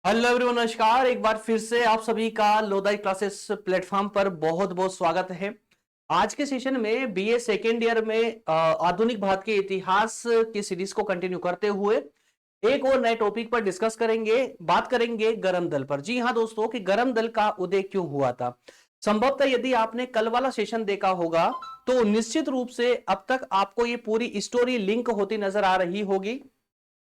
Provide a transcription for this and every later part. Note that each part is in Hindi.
हेलो एवरीवन, नमस्कार। एक बार फिर से आप सभी का लोदाई क्लासेस प्लेटफॉर्म पर बहुत बहुत स्वागत है। आज के सेशन में बीए सेकेंड ईयर में आधुनिक भारत के इतिहास की सीरीज को कंटिन्यू करते हुए एक और नए टॉपिक पर डिस्कस करेंगे। बात करेंगे गरम दल पर। जी हाँ दोस्तों, कि गरम दल का उदय क्यों हुआ था। संभवतः यदि आपने कल वाला सेशन देखा होगा तो निश्चित रूप से अब तक आपको ये पूरी स्टोरी लिंक होती नजर आ रही होगी,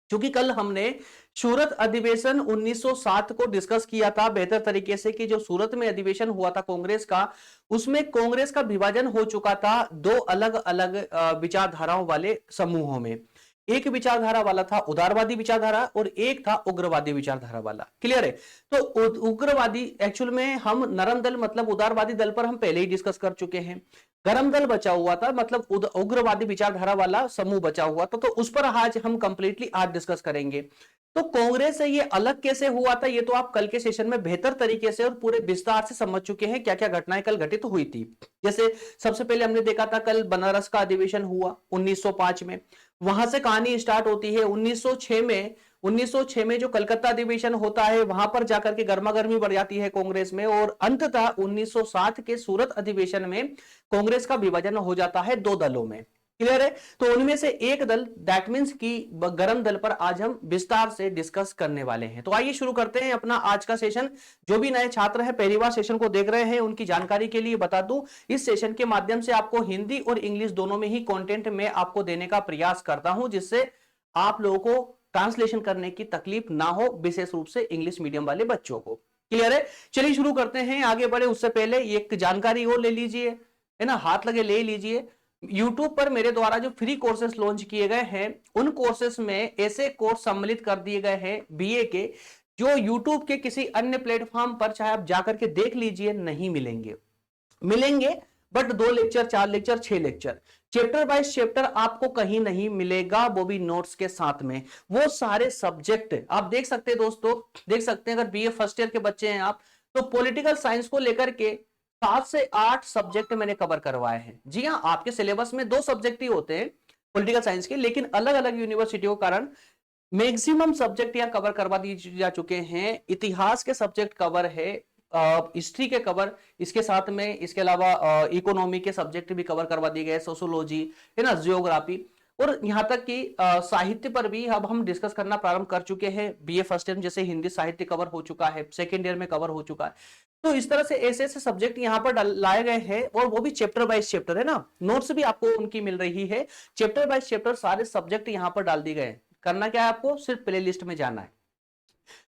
क्योंकि कल हमने सूरत अधिवेशन 1907 को डिस्कस किया था बेहतर तरीके से, कि जो सूरत में अधिवेशन हुआ था कांग्रेस का, उसमें कांग्रेस का विभाजन हो चुका था दो अलग अलग विचारधाराओं वाले समूहों में। एक विचारधारा वाला था उदारवादी विचारधारा और एक था उग्रवादी विचारधारा वाला। क्लियर है। तो उग्रवादी एक्चुअल में हम नरम दल मतलब उदारवादी दल पर हम पहले ही डिस्कस कर चुके हैं। गरम दल बचा हुआ था मतलब उग्रवादी विचारधारा वाला समूह बचा हुआ था, तो उस पर आज हम कंप्लीटली आज डिस्कस करेंगे। तो कांग्रेस से ये अलग कैसे हुआ था, ये तो आप कल के सेशन में बेहतर तरीके से और पूरे विस्तार से समझ चुके हैं क्या क्या घटनाएं कल घटित हुई थी। जैसे सबसे पहले हमने देखा था कल बनारस का अधिवेशन हुआ 1905 में। वहां से कहानी स्टार्ट होती है 1906 में जो कलकत्ता अधिवेशन होता है, वहां पर जाकर के गर्मा गर्मी बढ़ जाती है कांग्रेस में, और अंततः 1907 के सूरत अधिवेशन में कांग्रेस का विभाजन हो जाता है दो दलों में। क्लियर है। तो उनमें से एक दल दैट मींस की गरम दल पर आज हम विस्तार से डिस्कस करने वाले हैं। तो आइए शुरू करते हैं अपना आज का सेशन। जो भी नए छात्र हैं पहली बार सेशन को देख रहे हैं, उनकी जानकारी के लिए बता दूं, इस सेशन के माध्यम से आपको हिंदी और इंग्लिश दोनों में ही कंटेंट में आपको देने का प्रयास करता हूं, जिससे आप लोगों को ट्रांसलेशन करने की तकलीफ ना हो, विशेष रूप से इंग्लिश मीडियम वाले बच्चों को। क्लियर है। चलिए शुरू करते हैं। आगे बढ़े उससे पहले एक जानकारी और ले लीजिए, है ना, हाथ लगे ले लीजिए। YouTube पर मेरे द्वारा जो फ्री कोर्सेस लॉन्च किए गए हैं, उन कोर्सेस में ऐसे कोर्स सम्मिलित कर दिए गए हैं बीए के, जो YouTube के किसी अन्य प्लेटफॉर्म पर चाहे आप जाकर के देख लीजिए नहीं मिलेंगे। मिलेंगे but 2 lecture 4 lecture 6 lecture, chapter wise chapter आपको कहीं नहीं मिलेगा, वो भी नोट्स के साथ में। वो सारे सब्जेक्ट आप देख सकते हैं दोस्तों, देख सकते हैं। अगर बीए फर्स्ट ईयर के बच्चे हैं आप, तो पॉलिटिकल साइंस को लेकर के 7 से 8 सब्जेक्ट मैंने कवर करवाए हैं। जी हाँ, आपके सिलेबस में 2 सब्जेक्ट ही होते हैं पॉलिटिकल साइंस के, लेकिन अलग अलग यूनिवर्सिटियों के कारण मैक्सिमम सब्जेक्ट यहां कवर करवा दिए जा चुके हैं। इतिहास के सब्जेक्ट कवर है, हिस्ट्री के कवर, इसके साथ में इसके अलावा इकोनॉमी के सब्जेक्ट भी कवर करवा दिए गए, सोशोलॉजी, है ना, जियोग्राफी, और यहां तक कि साहित्य पर भी अब हम डिस्कस करना प्रारंभ कर चुके हैं। बीए फर्स्ट ईयर जैसे हिंदी साहित्य कवर हो चुका है, सेकेंड ईयर में कवर हो चुका है। तो इस तरह से ऐसे ऐसे सब्जेक्ट यहाँ पर लाए गए हैं, और वो भी चैप्टर वाइज चैप्टर, है ना। नोट्स भी आपको उनकी मिल रही है, चैप्टर वाइज चैप्टर सारे सब्जेक्ट यहाँ पर डाल दिए गए हैं। करना क्या है, आपको सिर्फ प्ले लिस्ट में जाना है।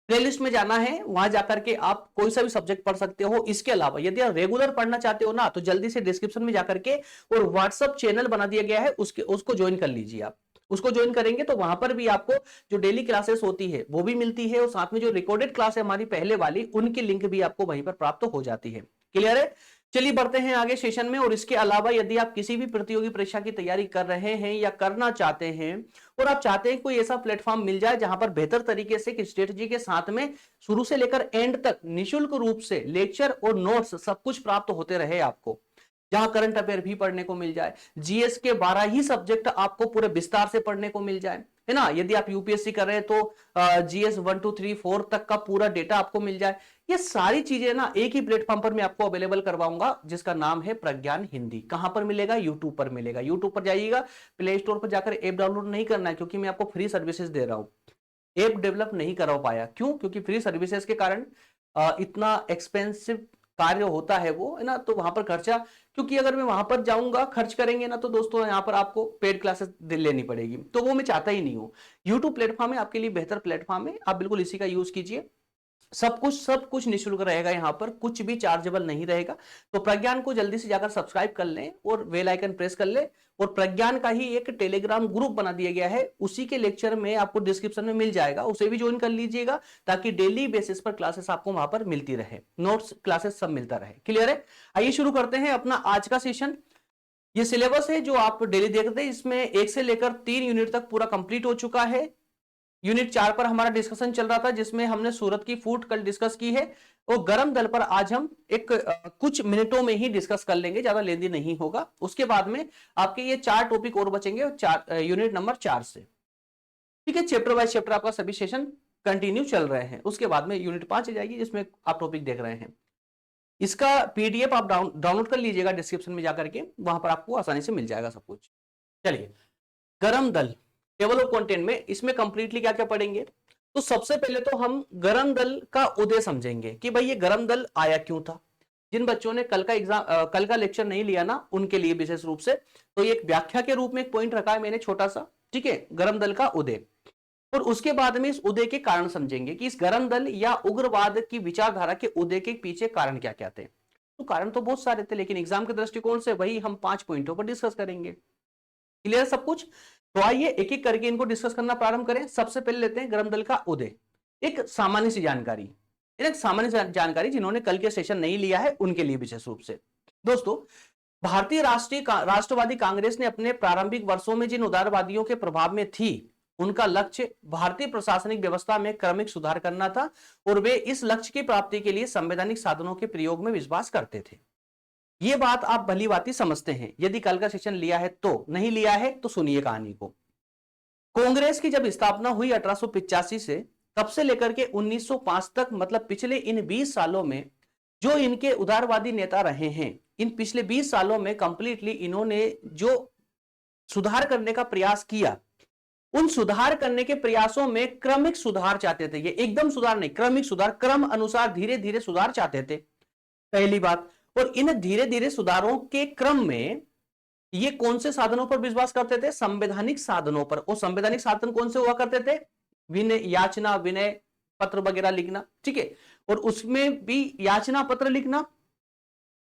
प्लेलिस्ट में जाना है, वहां जाकर के आप कोई सा भी सब्जेक्ट पढ़ सकते हो। इसके अलावा यदि आप रेगुलर पढ़ना चाहते हो ना, तो जल्दी से डिस्क्रिप्शन में जाकर के और व्हाट्सएप चैनल बना दिया गया है, उसको ज्वाइन कर लीजिए। आप उसको ज्वाइन करेंगे तो वहां पर भी आपको जो डेली क्लासेस होती है वो भी मिलती है, और साथ में जो रिकॉर्डेड क्लास है हमारी पहले वाली, उनकी लिंक भी आपको वहीं पर प्राप्त हो जाती है। क्लियर है। चलिए बढ़ते हैं आगे सेशन में। और इसके अलावा यदि आप किसी भी प्रतियोगी परीक्षा की तैयारी कर रहे हैं या करना चाहते हैं, और आप चाहते हैं कोई ऐसा प्लेटफॉर्म मिल जाए जहां पर बेहतर तरीके से स्ट्रेटजी के साथ में शुरू से लेकर एंड तक निःशुल्क रूप से लेक्चर और नोट्स सब कुछ प्राप्त होते रहे आपको, जहां करंट अफेयर भी पढ़ने को मिल जाए, जीएस के 12 ही सब्जेक्ट आपको पूरे विस्तार से पढ़ने को मिल जाए, है ना। यदि आप यूपीएससी कर रहे हैं तो जीएस 1 2 3 4 तक का पूरा डेटा आपको मिल जाए। ये सारी चीजें ना एक ही प्लेटफॉर्म पर मैं आपको अवेलेबल करवाऊंगा, जिसका नाम है प्रज्ञान हिंदी। कहां पर मिलेगा, यूट्यूब पर मिलेगा। यूट्यूब पर जाइएगा, प्ले स्टोर पर जाकर ऐप डाउनलोड नहीं करना है, क्योंकि मैं आपको फ्री सर्विसेज दे रहा हूं। ऐप डेवलप नहीं करवा पाया, क्यों? क्योंकि फ्री सर्विसेज के कारण इतना एक्सपेंसिव कार्य होता है वो, है ना। तो वहां पर खर्चा, क्योंकि अगर मैं वहां पर जाऊंगा खर्च करेंगे ना, तो दोस्तों यहाँ पर आपको पेड क्लासेस लेनी पड़ेगी, तो वो मैं चाहता ही नहीं हूं। यूट्यूब प्लेटफॉर्म है आपके लिए बेहतर प्लेटफॉर्म है, आप बिल्कुल इसी का यूज कीजिए। सब कुछ निःशुल्क रहेगा, यहाँ पर कुछ भी चार्जेबल नहीं रहेगा। तो प्रज्ञान को जल्दी से जाकर सब्सक्राइब कर लें और बेल आइकन प्रेस कर लें। और प्रज्ञान का ही एक टेलीग्राम ग्रुप बना दिया गया है, उसी के लेक्चर में आपको डिस्क्रिप्शन में मिल जाएगा, उसे भी ज्वाइन कर लीजिएगा, ताकि डेली बेसिस पर क्लासेस आपको वहां पर मिलती रहे, नोट्स क्लासेस सब मिलता रहे। क्लियर है। आइए शुरू करते हैं अपना आज का सेशन। ये सिलेबस है जो आप डेली देखते हैं, इसमें 1 से लेकर 3 यूनिट तक पूरा कंप्लीट हो चुका है। यूनिट 4 पर हमारा डिस्कशन चल रहा था, जिसमें हमने सूरत की फूट कल डिस्कस की है, और गरम दल पर आज हम एक कुछ मिनटों में ही डिस्कस कर लेंगे, ज्यादा लेंदी नहीं होगा। उसके बाद में आपके ये 4 टॉपिक और बचेंगे यूनिट नंबर 4 से। ठीक है, चैप्टर वाइज चैप्टर आपका सभी सेशन कंटिन्यू चल रहे हैं। उसके बाद में यूनिट 5 आ जाएगी जिसमें आप टॉपिक देख रहे हैं। इसका पीडीएफ आप डाउनलोड कर लीजिएगा, डिस्क्रिप्शन में जाकर के वहां पर आपको आसानी से मिल जाएगा सब कुछ। चलिए, गरम दल टेबल ऑफ कंटेंट में इसमें कंप्लीटली क्या क्या पढ़ेंगे। तो सबसे पहले तो हम गरम दल का उदय समझेंगे कि भाई ये गरम दल आया क्यों था। जिन बच्चों ने कल का लेक्चर नहीं लिया ना, उनके लिए विशेष रूप से तो ये एक व्याख्या के रूप में एक पॉइंट रखा है मैंने छोटा सा, ठीक है, गरम दल का उदय। और उसके बाद में इस उदय के कारण समझेंगे कि इस गरम दल या उग्रवाद की विचारधारा के उदय के पीछे कारण क्या क्या थे। तो कारण तो बहुत सारे थे, लेकिन एग्जाम के दृष्टिकोण से वही हम 5 पॉइंटों पर डिस्कस करेंगे। क्लियर सब कुछ? तो आइए एक एक करके इनको डिस्कस करना प्रारंभ करें। सबसे पहले लेते हैं गरम दल का उदय। एक सामान्य सी जानकारी, जिन्होंने कल के सेशन नहीं लिया है उनके लिए विशेष रूप से। दोस्तों, भारतीय राष्ट्रवादी कांग्रेस ने अपने प्रारंभिक वर्षों में जिन उदारवादियों के प्रभाव में थी, उनका लक्ष्य भारतीय प्रशासनिक व्यवस्था में क्रमिक सुधार करना था और वे इस लक्ष्य की प्राप्ति के लिए संवैधानिक साधनों के प्रयोग में विश्वास करते थे। ये बात आप भली भांति समझते हैं। यदि कल का सेशन लिया है तो, नहीं लिया है तो सुनिए कहानी को। कांग्रेस की जब स्थापना हुई 1885 से, तब से लेकर के 1905 तक, मतलब पिछले इन 20 सालों में जो इनके उदारवादी नेता रहे हैं, इन पिछले 20 सालों में कंप्लीटली इन्होंने जो सुधार करने का प्रयास किया, उन सुधार करने के प्रयासों में क्रमिक सुधार चाहते थे। ये एकदम सुधार नहीं, क्रमिक सुधार, क्रम अनुसार धीरे धीरे सुधार चाहते थे, पहली बात। और इन धीरे धीरे सुधारों के क्रम में ये कौन से साधनों पर विश्वास करते थे? संवैधानिक साधनों पर। और संवैधानिक साधन कौन से हुआ करते थे? विनय, याचना विनय पत्र वगैरह लिखना, ठीक है। और उसमें भी याचना पत्र लिखना,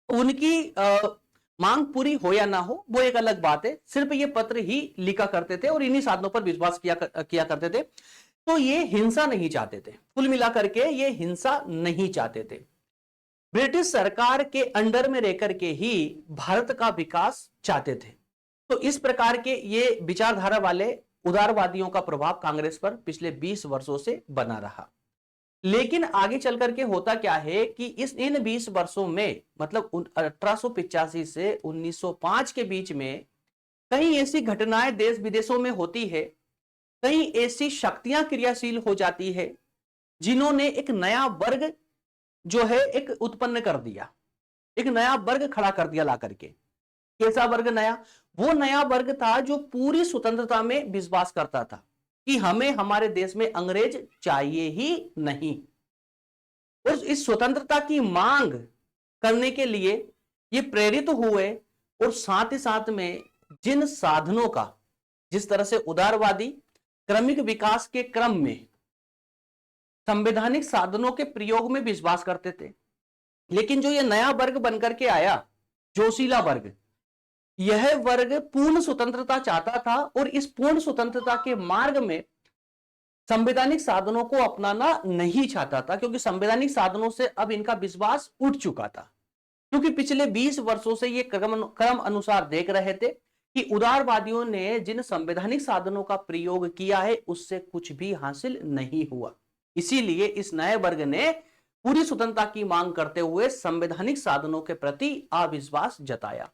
उनकी मांग पूरी हो या ना हो वो एक अलग बात है, सिर्फ ये पत्र ही लिखा करते थे और इन्हीं साधनों पर विश्वास किया करते थे। तो ये हिंसा नहीं चाहते थे, कुल मिलाकर के ये हिंसा नहीं चाहते थे। ब्रिटिश सरकार के अंडर में रहकर के ही भारत का विकास चाहते थे। तो इस प्रकार के ये विचारधारा वाले उदारवादियों का प्रभाव कांग्रेस पर पिछले 20 वर्षों से बना रहा। लेकिन आगे चल करके होता क्या है कि इन 20 वर्षों में, मतलब 1885 से 1905 के बीच में कई ऐसी घटनाएं देश विदेशों में होती है, कई ऐसी शक्तियां क्रियाशील हो जाती है जिन्होंने एक नया वर्ग जो है एक उत्पन्न कर दिया, एक नया वर्ग खड़ा कर दिया ला करके। कैसा वर्ग नया? वो नया वर्ग था जो पूरी स्वतंत्रता में विश्वास करता था कि हमें हमारे देश में अंग्रेज चाहिए ही नहीं। और इस स्वतंत्रता की मांग करने के लिए ये प्रेरित हुए। और साथ ही साथ में जिन साधनों का, जिस तरह से उदारवादी क्रमिक विकास के क्रम में संवैधानिक साधनों के प्रयोग में विश्वास करते थे, लेकिन जो ये नया वर्ग बनकर के आया, जोशीला वर्ग, यह वर्ग पूर्ण स्वतंत्रता चाहता था और इस पूर्ण स्वतंत्रता के मार्ग में संवैधानिक साधनों को अपनाना नहीं चाहता था, क्योंकि संवैधानिक साधनों से अब इनका विश्वास उठ चुका था। क्योंकि पिछले 20 वर्षों से ये क्रम अनुसार देख रहे थे कि उदारवादियों ने जिन संवैधानिक साधनों का प्रयोग किया है उससे कुछ भी हासिल नहीं हुआ। इसीलिए इस नए वर्ग ने पूरी स्वतंत्रता की मांग करते हुए संवैधानिक साधनों के प्रति अविश्वास जताया।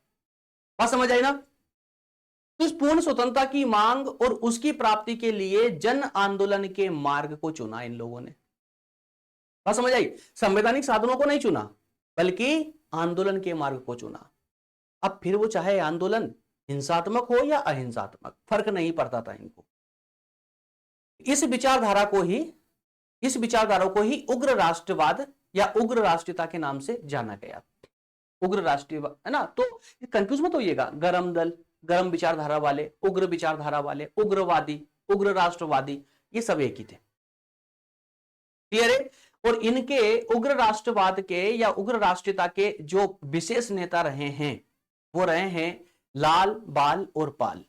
बात समझ आई ना? तो इस पूर्ण स्वतंत्रता की मांग और उसकी प्राप्ति के लिए जन आंदोलन के मार्ग को चुना इन लोगों ने। बात समझ आई? संवैधानिक साधनों को नहीं चुना, बल्कि आंदोलन के मार्ग को चुना। अब फिर वो चाहे आंदोलन हिंसात्मक हो या अहिंसात्मक, फर्क नहीं पड़ता था इनको। इस विचारधारा को ही उग्र राष्ट्रवाद या उग्र राष्ट्रीयता के नाम से जाना गया। उग्र राष्ट्रीयवाद है ना, तो कंफ्यूज मत होइएगा। गरम दल, गरम विचारधारा वाले, उग्र विचारधारा वाले, उग्रवादी, उग्र राष्ट्रवादी, ये सब एक ही थे। क्लियर है? और इनके उग्र राष्ट्रवाद के या उग्र राष्ट्रीयता के जो विशेष नेता रहे हैं वो रहे हैं लाल, बाल और Pal.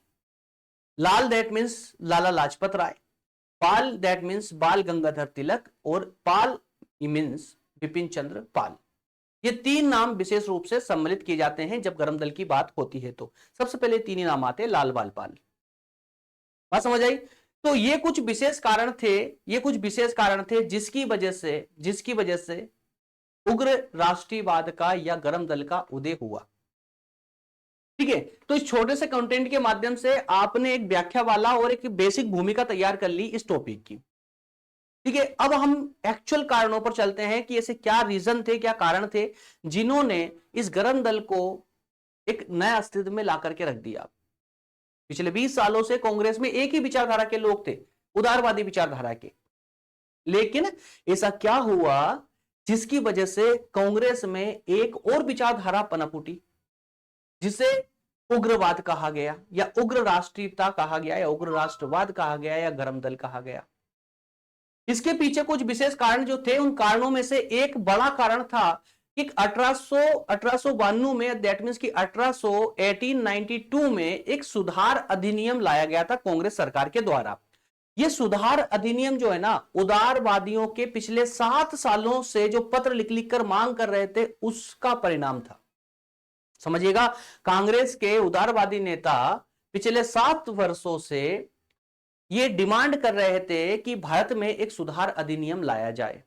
Lal that means Lala Lajpat Rai, Pal that means Bal Gangadhar तिलक, और पाल मीन्स बिपिन चंद्र पाल। ये तीन नाम विशेष रूप से सम्मिलित किए जाते हैं जब गरम दल की बात होती है। तो सबसे पहले तीन ही नाम आते हैं, लाल, बाल, पाल। बात समझ आई? तो ये कुछ विशेष कारण थे जिसकी वजह से उग्र राष्ट्रीयवाद का या गरम दल का उदय हुआ। ठीक है, तो इस छोटे से कंटेंट के माध्यम से आपने एक व्याख्या वाला और एक बेसिक भूमिका तैयार कर ली इस टॉपिक की। ठीक है, अब हम एक्चुअल कारणों पर चलते हैं कि ऐसे क्या रीजन थे, क्या कारण थे जिन्होंने इस गरम दल को एक नया अस्तित्व में ला करके रख दिया। पिछले 20 सालों से कांग्रेस में एक ही विचारधारा के लोग थे, उदारवादी विचारधारा के। लेकिन ऐसा क्या हुआ जिसकी वजह से कांग्रेस में एक और विचारधारा पनप उठी, जिसे उग्रवाद कहा गया या उग्र राष्ट्रीयता कहा गया या उग्र राष्ट्रवाद कहा गया या गरम दल कहा गया। इसके पीछे कुछ विशेष कारण जो थे, उन कारणों में से एक बड़ा कारण था कि 1892 में, दैट मींस कि 1892 में एक सुधार अधिनियम लाया गया था कांग्रेस सरकार के द्वारा। यह सुधार अधिनियम जो है ना, उदारवादियों के पिछले 7 सालों से जो पत्र लिख लिख कर मांग कर रहे थे, उसका परिणाम था। समझिएगा, कांग्रेस के उदारवादी नेता पिछले 7 वर्षों से ये डिमांड कर रहे थे कि भारत में एक सुधार अधिनियम लाया जाए।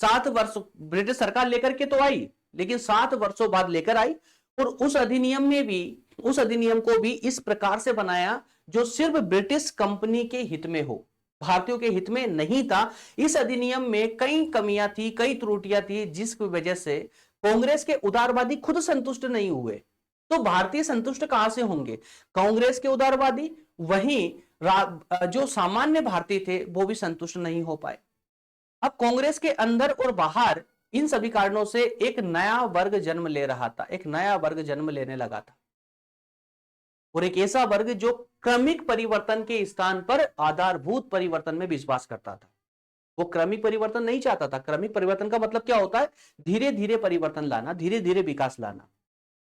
7 वर्ष ब्रिटिश सरकार लेकर के तो आई, लेकिन 7 वर्षों बाद लेकर आई, और उस अधिनियम में भी, उस अधिनियम को भी इस प्रकार से बनाया जो सिर्फ ब्रिटिश कंपनी के हित में हो, भारतीयों के हित में नहीं था। इस अधिनियम में कई कमियां थी, कई त्रुटियां थी, जिसकी वजह से कांग्रेस के उदारवादी खुद संतुष्ट नहीं हुए। तो भारतीय संतुष्ट कहां से होंगे? कांग्रेस के उदारवादी, वहीं जो सामान्य भारतीय थे वो भी संतुष्ट नहीं हो पाए। अब कांग्रेस के अंदर और बाहर इन सभी कारणों से एक नया वर्ग जन्म ले रहा था, एक नया वर्ग जन्म लेने लगा था, और एक ऐसा वर्ग जो क्रमिक परिवर्तन के स्थान पर आधारभूत परिवर्तन में विश्वास करता था। वो क्रमिक परिवर्तन नहीं चाहता था। क्रमिक परिवर्तन का मतलब क्या होता है? धीरे धीरे परिवर्तन लाना, धीरे धीरे विकास लाना।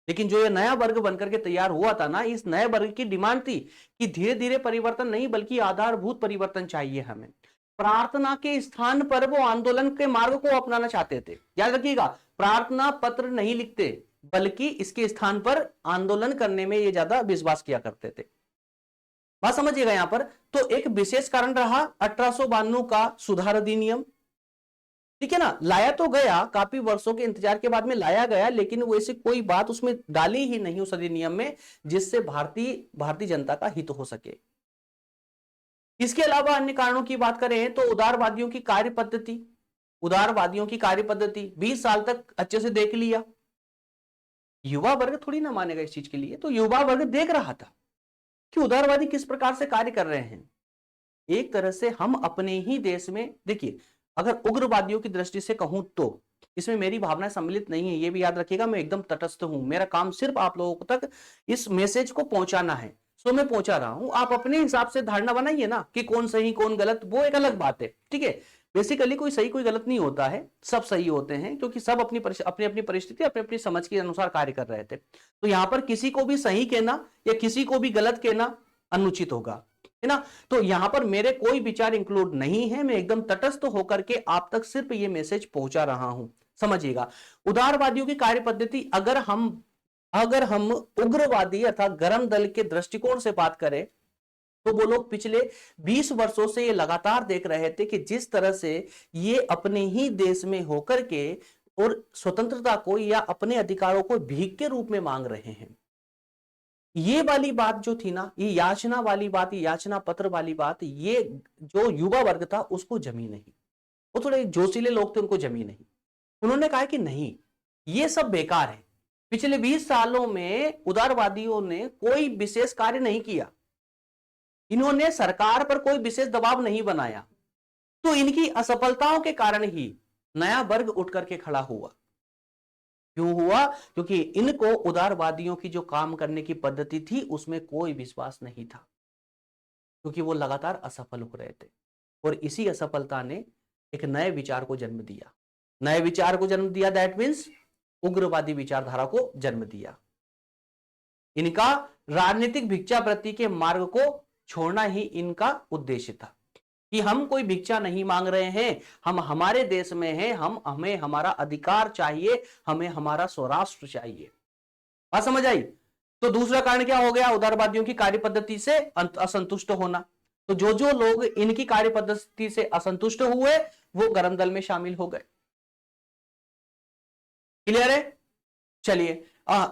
लेकिन जो ये नया वर्ग बनकर के तैयार हुआ था ना, इस नए वर्ग की डिमांड थी कि धीरे धीरे परिवर्तन नहीं, बल्कि आधारभूत परिवर्तन चाहिए हमें। प्रार्थना के स्थान पर वो आंदोलन के मार्ग को अपनाना चाहते थे। याद रखिएगा, प्रार्थना पत्र नहीं लिखते, बल्कि इसके स्थान पर आंदोलन करने में ये ज्यादा विश्वास किया करते थे। बात समझिएगा यहां पर। तो एक विशेष कारण रहा 1892 का सुधार अधिनियम, ठीक है ना। लाया तो गया, काफी वर्षों के इंतजार के बाद में लाया गया, लेकिन वैसे कोई बात उसमें डाली ही नहीं उस अधिनियम में जिससे भारतीय जनता का हित हो सके। इसके अलावा अन्य कारणों की बात करें तो उदारवादियों की कार्य पद्धति, उदारवादियों की कार्य पद्धति 20 साल तक अच्छे से देख लिया। युवा वर्ग थोड़ी ना मानेगा इस चीज के लिए, तो युवा वर्ग देख रहा था कि उदारवादी किस प्रकार से कार्य कर रहे हैं। एक तरह से हम अपने ही देश में, देखिए, अगर उग्रवादियों की दृष्टि से कहूं तो इसमें मेरी भावनाएं सम्मिलित नहीं है, ये भी याद रखिएगा। मैं एकदम तटस्थ हूं, मेरा काम सिर्फ आप लोगों तक इस मैसेज को पहुंचाना है, सो मैं पहुंचा रहा हूं। आप अपने हिसाब से धारणा बनाइए ना कि कौन सही कौन गलत, वो एक अलग बात है, ठीक है। बेसिकली कोई सही कोई गलत नहीं होता है, सब सही होते हैं, क्योंकि सब अपनी अपनी परिस्थिति, अपनी अपनी समझ के अनुसार कार्य कर रहे थे। तो यहां पर किसी को भी सही कहना या किसी को भी गलत कहना अनुचित होगा, है ना। तो यहां पर मेरे कोई विचार इंक्लूड नहीं है, मैं एकदम तटस्थ होकर के आप तक सिर्फ ये मैसेज पहुंचा रहा हूं, समझिएगा। उदारवादियों की कार्य पद्धति, अगर हम उग्रवादी अर्थात गरम दल के दृष्टिकोण से बात करें तो वो लोग पिछले 20 वर्षों से ये लगातार देख रहे थे कि जिस तरह से ये अपने ही देश में होकर के और स्वतंत्रता को या अपने अधिकारों को भीख के रूप में मांग रहे हैं, ये वाली बात जो थी ना, ये याचना वाली बात, ये याचना पत्र वाली बात, ये जो युवा वर्ग था उसको जमी नहीं। वो थोड़े जोशीले लोग थे, उनको जमी नहीं। उन्होंने कहा कि नहीं, ये सब बेकार है। पिछले 20 सालों में उदारवादियों ने कोई विशेष कार्य नहीं किया, इन्होंने सरकार पर कोई विशेष दबाव नहीं बनाया, तो इनकी असफलताओं के कारण ही नया वर्ग उठ करके खड़ा हुआ। क्यों हुआ? क्योंकि इनको उदारवादियों की जो काम करने की पद्धति थी उसमें कोई विश्वास नहीं था, क्योंकि वो लगातार असफल हो रहे थे। और इसी असफलता ने एक नए विचार को जन्म दिया, नए विचार को जन्म दिया, दैट मीन्स उग्रवादी विचारधारा को जन्म दिया। इनका राजनीतिक भिक्षावृत्ति के मार्ग को छोड़ना ही इनका उद्देश्य था कि हम कोई भिक्षा नहीं मांग रहे हैं, हम हमारे देश में हैं, हमें हमारा अधिकार चाहिए, हमें हमारा स्वराष्ट्र चाहिए। बात समझ आई? तो दूसरा कारण क्या हो गया? उदारवादियों की कार्य पद्धति से असंतुष्ट होना। तो जो जो लोग इनकी कार्य पद्धति से असंतुष्ट हुए वो गरम दल में शामिल हो गए। क्लियर है? चलिए,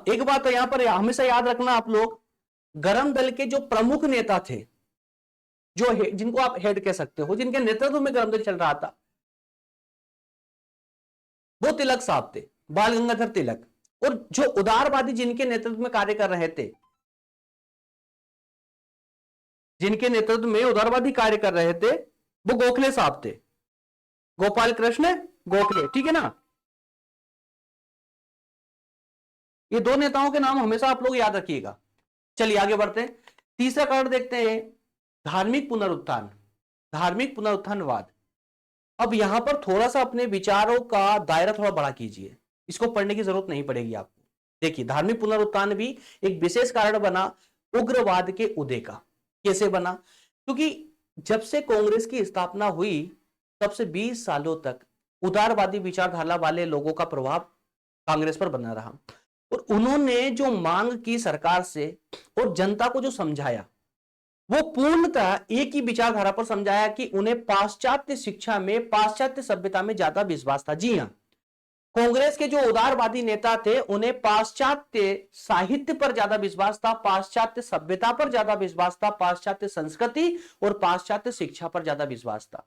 एक बात तो यहां पर हमेशा याद रखना आप लोग, गरम दल के जो प्रमुख नेता थे जिनको आप हेड कह सकते हो, जिनके नेतृत्व में गठबंधन चल रहा था, वो तिलक साहब थे, बाल गंगाधर तिलक। और जो उदारवादी जिनके नेतृत्व में कार्य कर रहे थे, जिनके नेतृत्व में उदारवादी कार्य कर रहे थे, वो गोखले साहब थे, गोपाल कृष्ण गोखले, ठीक है ना। ये दो नेताओं के नाम हमेशा आप लोग याद रखिएगा। चलिए आगे बढ़ते हैं, तीसरा कारण देखते हैं, धार्मिक पुनरुत्थान, धार्मिक पुनरुत्थानवाद। अब यहां पर थोड़ा सा अपने विचारों का दायरा थोड़ा बड़ा कीजिए, इसको पढ़ने की जरूरत नहीं पड़ेगी आपको। देखिए, धार्मिक पुनरुत्थान भी एक विशेष कारण बना उग्रवाद के उदय का। कैसे बना? क्योंकि जब से कांग्रेस की स्थापना हुई तब से 20 सालों तक उदारवादी विचारधारा वाले लोगों का प्रभाव कांग्रेस पर बना रहा, और उन्होंने जो मांग की सरकार से और जनता को जो समझाया, वो पूर्णतः एक ही विचारधारा पर समझाया कि उन्हें पाश्चात्य शिक्षा में, पाश्चात्य सभ्यता में ज्यादा विश्वास था। जी हां, कांग्रेस के जो उदारवादी नेता थे उन्हें पाश्चात्य साहित्य पर ज्यादा विश्वास था, पाश्चात्य सभ्यता पर ज्यादा विश्वास था, पाश्चात्य संस्कृति और पाश्चात्य शिक्षा पर ज्यादा विश्वास था।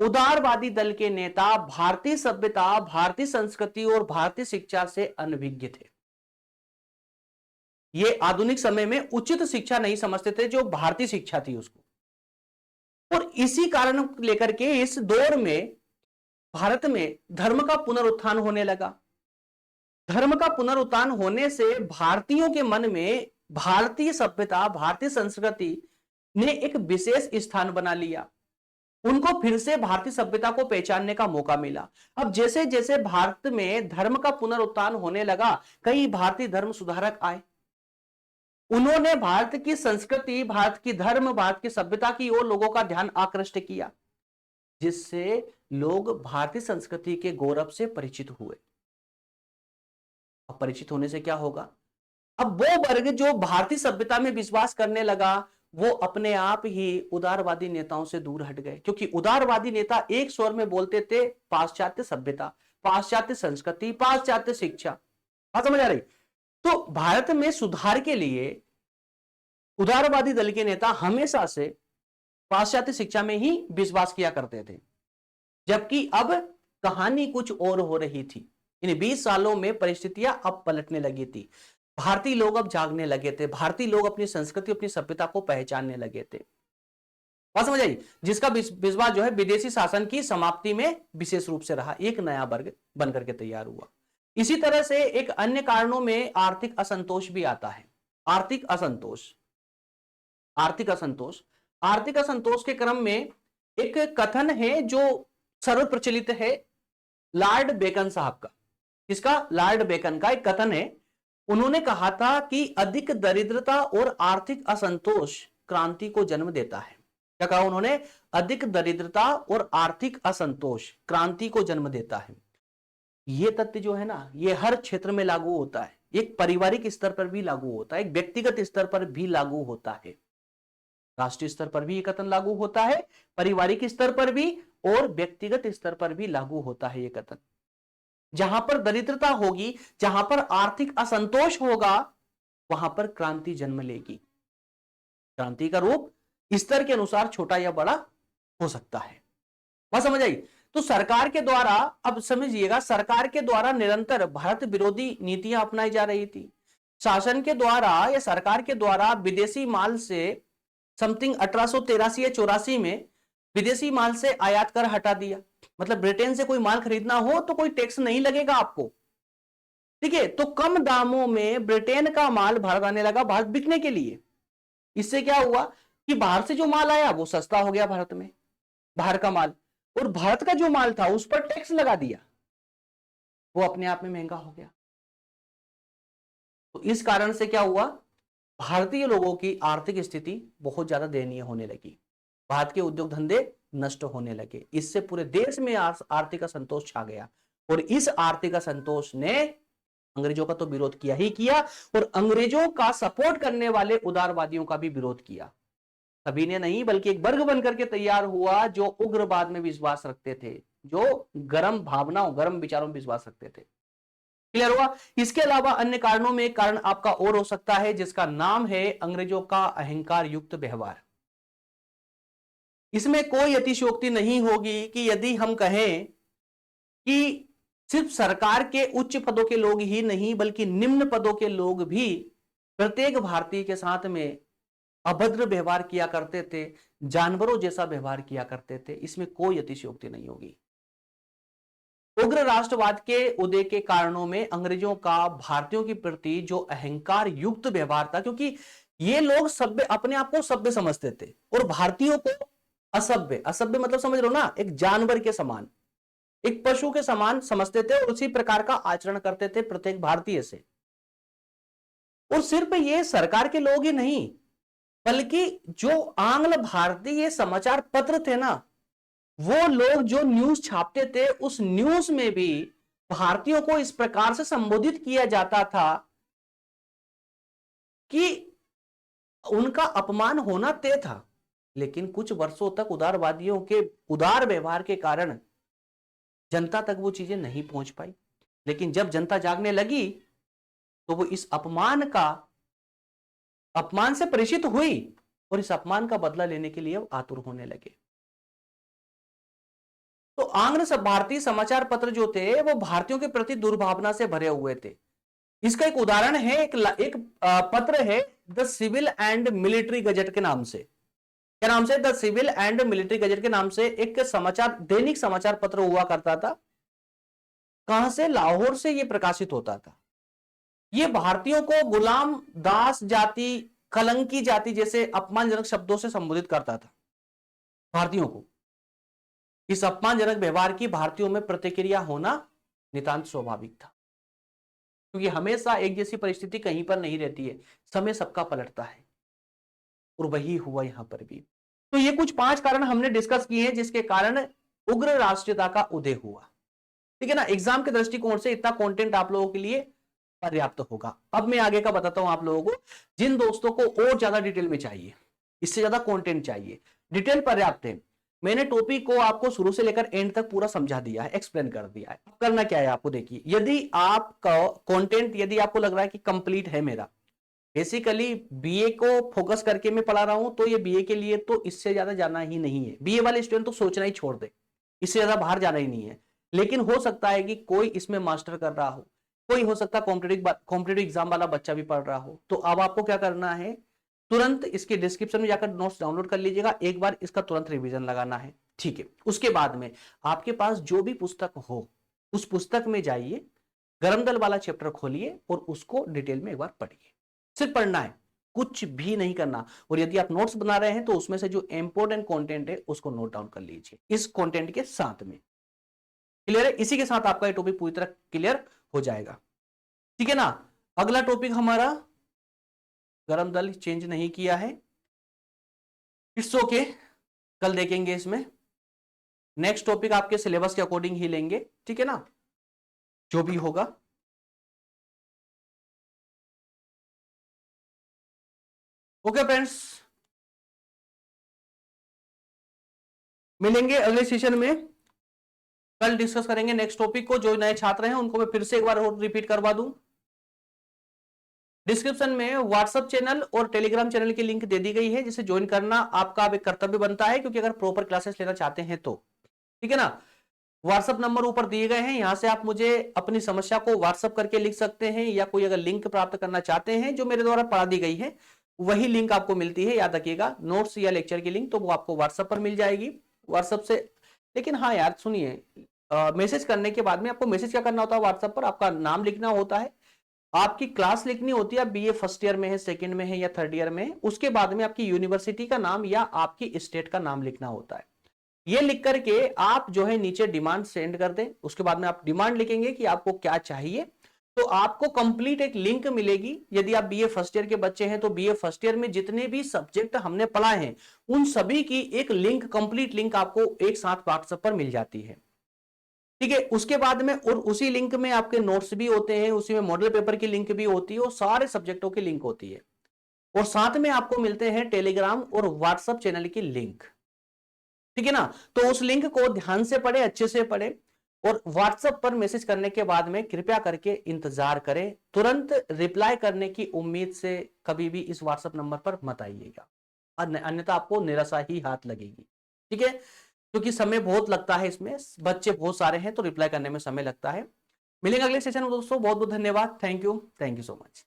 उदारवादी दल के नेता भारतीय सभ्यता, भारतीय संस्कृति और भारतीय शिक्षा से अनभिज्ञ थे। ये आधुनिक समय में उचित शिक्षा नहीं समझते थे, जो भारतीय शिक्षा थी उसको। और इसी कारण लेकर के इस दौर में भारत में धर्म का पुनरुत्थान होने लगा। धर्म का पुनरुत्थान होने से भारतीयों के मन में भारतीय सभ्यता, भारतीय संस्कृति ने एक विशेष स्थान बना लिया। उनको फिर से भारतीय सभ्यता को पहचानने का मौका मिला। अब जैसे जैसे भारत में धर्म का पुनरुत्थान होने लगा, कई भारतीय धर्म सुधारक आए। उन्होंने भारत की संस्कृति, भारत की धर्म, भारत की सभ्यता की ओर लोगों का ध्यान आकृष्ट किया, जिससे लोग भारतीय संस्कृति के गौरव से परिचित हुए। अब परिचित होने से क्या होगा? अब वो वर्ग जो भारतीय सभ्यता में विश्वास करने लगा, वो अपने आप ही उदारवादी नेताओं से दूर हट गए, क्योंकि उदारवादी नेता एक स्वर में बोलते थे पाश्चात्य सभ्यता, पाश्चात्य संस्कृति, पाश्चात्य शिक्षा। बात समझ आ रही? तो भारत में सुधार के लिए उदारवादी दल के नेता हमेशा से पाश्चात्य शिक्षा में ही विश्वास किया करते थे, जबकि अब कहानी कुछ और हो रही थी। इन 20 सालों में परिस्थितियां अब पलटने लगी थी। भारतीय लोग अब जागने लगे थे, भारतीय लोग अपनी संस्कृति, अपनी सभ्यता को पहचानने लगे थे। बात समझ आई? जिसका विश्वास जो है विदेशी शासन की समाप्ति में विशेष रूप से रहा, एक नया वर्ग बनकर के तैयार हुआ। इसी तरह से एक अन्य कारणों में आर्थिक असंतोष भी आता है। आर्थिक असंतोष, आर्थिक असंतोष, आर्थिक असंतोष के क्रम में एक कथन है जो सर्वप्रचलित है, लॉर्ड बेकन साहब का। इसका लॉर्ड बेकन का एक कथन है। उन्होंने कहा था कि अधिक दरिद्रता और आर्थिक असंतोष क्रांति को जन्म देता है। क्या कहा उन्होंने? अधिक दरिद्रता और आर्थिक असंतोष क्रांति को जन्म देता है। यह तथ्य जो है ना, यह हर क्षेत्र में लागू होता है। एक पारिवारिक स्तर पर भी लागू होता है, एक व्यक्तिगत स्तर पर भी लागू होता है, राष्ट्रीय स्तर पर भी यह कथन लागू होता है, पारिवारिक स्तर पर भी और व्यक्तिगत स्तर पर भी लागू होता है यह कथन। जहां पर दरिद्रता होगी, जहां पर आर्थिक असंतोष होगा, वहां पर क्रांति जन्म लेगी। क्रांति का रूप स्तर के अनुसार छोटा या बड़ा हो सकता है। बात समझ आई? तो सरकार के द्वारा, अब समझिएगा, सरकार के द्वारा निरंतर भारत विरोधी नीतियां अपनाई जा रही थी। शासन के द्वारा या सरकार के द्वारा विदेशी माल से समथिंग 1883 या 84 में विदेशी माल से आयात कर हटा दिया। मतलब ब्रिटेन से कोई माल खरीदना हो तो कोई टैक्स नहीं लगेगा आपको, ठीक है। तो कम दामों में ब्रिटेन का माल भारत आने लगा, भारत बिकने के लिए। इससे क्या हुआ कि बाहर से जो माल आया वो सस्ता हो गया भारत में, बाहर का माल, और भारत का जो माल था उस पर टैक्स लगा दिया, वो अपने आप में महंगा हो गया। तो इस कारण से क्या हुआ, भारतीय लोगों की आर्थिक स्थिति बहुत ज्यादा दयनीय होने लगी, भारत के उद्योग धंधे नष्ट होने लगे। इससे पूरे देश में आर्थिक असंतोष छा गया, और इस आर्थिक असंतोष ने अंग्रेजों का तो विरोध किया ही किया, और अंग्रेजों का सपोर्ट करने वाले उदारवादियों का भी विरोध किया। सभी ने नहीं, बल्कि एक वर्ग बनकर के तैयार हुआ जो उग्रवाद में विश्वास रखते थे, जो गर्म भावनाओं, गर्म विचारों में विश्वास रखते थे। क्लियर हुआ? इसके अलावा अन्य कारणों में एक कारण आपका और हो सकता है, जिसका नाम है अंग्रेजों का अहंकार युक्त व्यवहार। इसमें कोई अतिशयोक्ति नहीं होगी कि यदि हम कहें कि सिर्फ सरकार के उच्च पदों के लोग ही नहीं बल्कि निम्न पदों के लोग भी प्रत्येक भारतीय के साथ में अभद्र व्यवहार किया करते थे, जानवरों जैसा व्यवहार किया करते थे। इसमें कोई अतिशयोक्ति नहीं होगी। उग्र राष्ट्रवाद के उदय के कारणों में अंग्रेजों का भारतीयों के प्रति जो अहंकार युक्त व्यवहार था, क्योंकि ये लोग सभ्य, अपने आप को सभ्य समझते थे और भारतीयों को असभ्य। असभ्य मतलब समझ लो ना, एक जानवर के समान, एक पशु के समान समझते थे और उसी प्रकार का आचरण करते थे प्रत्येक भारतीय से। और सिर्फ ये सरकार के लोग ही नहीं बल्कि जो आंग्ल भारतीय समाचार पत्र थे ना, वो लोग जो न्यूज छापते थे उस न्यूज में भी भारतीयों को इस प्रकार से संबोधित किया जाता था कि उनका अपमान होना तय था। लेकिन कुछ वर्षों तक उदारवादियों के उदार व्यवहार के कारण जनता तक वो चीजें नहीं पहुंच पाई। लेकिन जब जनता जागने लगी तो वो इस अपमान से परिचित हुई और इस अपमान का बदला लेने के लिए आतुर होने लगे। तो आंग्ल भारतीय समाचार पत्र जो थे वो भारतीयों के प्रति दुर्भावना से भरे हुए थे। इसका एक उदाहरण है, एक पत्र है the civil and military gazette के नाम से। क्या नाम से? The civil and military gazette के नाम से एक समाचार, दैनिक समाचार पत्र हुआ करता था। कहां से? लाहौर से यह प्रकाशित होता था। यह भारतीयों को गुलाम, दास जाति, कलंकी जाति जैसे अपमानजनक शब्दों से संबोधित करता था। भारतीयों को इस अपमानजनक व्यवहार की भारतीयों में प्रतिक्रिया होना नितांत स्वाभाविक था, क्योंकि हमेशा एक जैसी परिस्थिति कहीं पर नहीं रहती है, समय सबका पलटता है और वही हुआ यहां पर भी। तो ये कुछ 5 कारण हमने डिस्कस किए हैं जिसके कारण उग्र राष्ट्रीयता का उदय हुआ। ठीक है ना? एग्जाम के दृष्टिकोण से इतना कंटेंट आप लोगों के लिए पर्याप्त होगा। अब मैं आगे का बताता हूं आप लोगों को। जिन दोस्तों को और ज्यादा डिटेल में चाहिए, इससे ज्यादा कंटेंट चाहिए, डिटेल पर्याप्त है। मैंने टॉपिक को आपको शुरू से लेकर एंड तक पूरा समझा दिया है, एक्सप्लेन कर दिया है। करना क्या है आपको, देखिए, यदि आपका कंटेंट, यदि आपको लग रहा है कि कंप्लीट है मेरा, बेसिकली बीए को फोकस करके मैं पढ़ा रहा हूं, तो ये बीए के लिए तो इससे ज्यादा जाना ही नहीं है। बीए वाले स्टूडेंट तो सोचना ही छोड़ दे, इससे ज्यादा बाहर जाना ही नहीं है। लेकिन हो सकता है कि कोई इसमें मास्टर कर रहा हो, कोई हो सकता है कॉम्पिटेटिव एग्जाम वाला बच्चा भी पढ़ रहा हो। तो अब आपको क्या करना है, तुरंत इसके डिस्क्रिप्शन में जाकर नोट्स डाउनलोड कर लीजिएगा, एक बार इसका तुरंत रिवीजन लगाना है। ठीक है, उसके बाद में आपके पास जो भी पुस्तक हो उस पुस्तक में जाइए, गरम दल वाला चैप्टर खोलिए और उसको डिटेल में एक बार पढ़िए। सिर्फ पढ़ना है, कुछ भी नहीं करना। और यदि आप नोट्स बना रहे हैं तो उसमें से जो इंपॉर्टेंट कंटेंट है उसको नोट डाउन कर लीजिए इस कंटेंट के साथ में। क्लियर है? इसी के साथ आपका ये टॉपिक पूरी तरह क्लियर हो जाएगा। ठीक है ना? अगला टॉपिक हमारा, गरम दल चेंज नहीं किया है, इट्स ओके, कल देखेंगे इसमें। नेक्स्ट टॉपिक आपके सिलेबस के अकॉर्डिंग ही लेंगे। ठीक है ना? जो भी होगा। ओके फ्रेंड्स, मिलेंगे अगले सेशन में। कल डिस्कस करेंगे नेक्स्ट टॉपिक को। जो नए छात्र हैं उनको मैं फिर से एक बार और रिपीट करवा दूं, डिस्क्रिप्शन में व्हाट्सएप चैनल और टेलीग्राम चैनल की लिंक दे दी गई है, जिसे ज्वाइन करना आपका अब एक कर्तव्य बनता है, क्योंकि अगर प्रॉपर क्लासेस लेना चाहते हैं तो। ठीक है ना? व्हाट्सएप नंबर ऊपर दिए गए हैं, यहां से आप मुझे अपनी समस्या को व्हाट्सएप करके लिख सकते हैं, या कोई अगर लिंक प्राप्त करना चाहते हैं जो मेरे द्वारा पढ़ा दी गई है, वही लिंक आपको मिलती है। याद रखिएगा, नोट्स या लेक्चर की लिंक तो वो आपको व्हाट्सएप पर मिल जाएगी, व्हाट्सएप से। लेकिन हाँ यार सुनिए, मैसेज करने के बाद में आपको मैसेज क्या करना होता है, व्हाट्सएप पर आपका नाम लिखना होता है, आपकी क्लास लिखनी होती है, बीए फर्स्ट ईयर में है, सेकंड में है या थर्ड ईयर में है, उसके बाद में आपकी यूनिवर्सिटी का नाम या आपकी स्टेट का नाम लिखना होता है। ये लिख करके आप जो है नीचे डिमांड सेंड कर दें। उसके बाद में आप डिमांड लिखेंगे कि आपको क्या चाहिए, तो आपको कंप्लीट एक लिंक मिलेगी। यदि आप बीए फर्स्ट ईयर के बच्चे हैं तो बीए फर्स्ट ईयर में जितने भी सब्जेक्ट हमने पढ़ा है उन सभी की एक लिंक, कंप्लीट लिंक आपको एक साथ व्हाट्सएप पर मिल जाती है। ठीक है? उसके बाद में और उसी लिंक में आपके नोट्स भी होते हैं, उसी में मॉडल पेपर की लिंक भी होती है और सारे सब्जेक्टों की लिंक होती है। और साथ में आपको मिलते हैं टेलीग्राम और व्हाट्सएप चैनल की लिंक। ठीक है ना? तो उस लिंक को ध्यान से पढ़े, अच्छे से पढ़े, और व्हाट्सएप पर मैसेज करने के बाद में कृपया करके इंतजार करें। तुरंत रिप्लाई करने की उम्मीद से कभी भी इस व्हाट्सएप नंबर पर मत आइएगा, अन्यथा आपको निराशा ही हाथ लगेगी। ठीक है, क्योंकि समय बहुत लगता है इसमें, बच्चे बहुत सारे हैं तो रिप्लाई करने में समय लगता है। मिलेंगे अगले सेशन में दोस्तों, बहुत बहुत धन्यवाद, थैंक यू सो मच।